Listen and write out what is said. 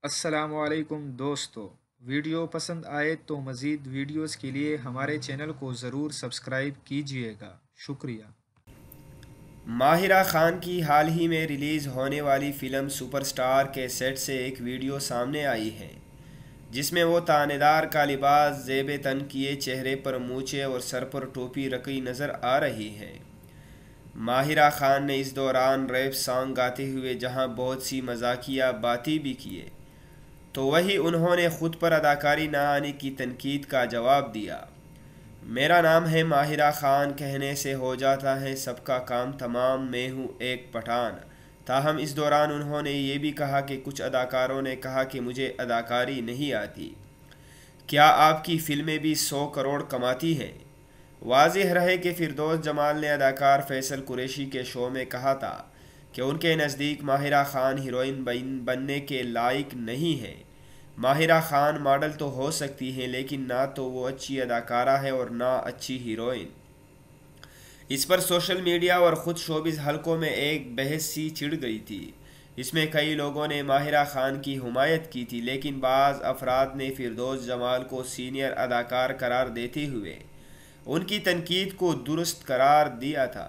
السلام علیکم دوستو، ویڈیو پسند آئے تو مزید ویڈیوز کے لیے ہمارے چینل کو ضرور سبسکرائب کیجیے گا، شکریہ۔ ماہرہ خان کی حال ہی میں ریلیز ہونے والی فلم سپر سٹار کے سیٹ سے ایک ویڈیو سامنے آئی ہے جس میں وہ تانے دار کا لباس زیب تن کیے، چہرے پر مونچھیں اور سر پر ٹوپی رکھی نظر آ رہی ہے۔ ماہرہ خان نے اس دوران ریپ سانگ گاتے ہوئے جہاں بہت سی مزاحیہ باتیں بھی کیے تو وہیں انہوں نے خود پر اداکاری نہ آنے کی تنقید کا جواب دیا۔ میرا نام ہے ماہرہ خان، کہنے سے ہو جاتا ہے سب کا کام تمام، میں ہوں ایک پٹھان۔ تاہم اس دوران انہوں نے یہ بھی کہا کہ کچھ اداکاروں نے کہا کہ مجھے اداکاری نہیں آتی، کیا آپ کی فلمیں بھی 100 کروڑ کماتی ہیں؟ واضح رہے کہ فردوس جمال نے اداکار فیصل قریشی کے شو میں کہا تھا کہ ان کے نزدیک ماہرہ خان ہیروئن بننے کے لائق نہیں ہے۔ ماہرہ خان ماڈل تو ہو سکتی ہیں لیکن نہ تو وہ اچھی اداکارہ ہے اور نہ اچھی ہیروئن۔ اس پر سوشل میڈیا اور خود شوبز حلقوں میں ایک بحث سی چھڑ گئی تھی۔ اس میں کئی لوگوں نے ماہرہ خان کی حمایت کی تھی، لیکن بعض افراد نے فردوس جمال کو سینئر اداکار قرار دیتے ہوئے ان کی تنقید کو درست قرار دیا تھا۔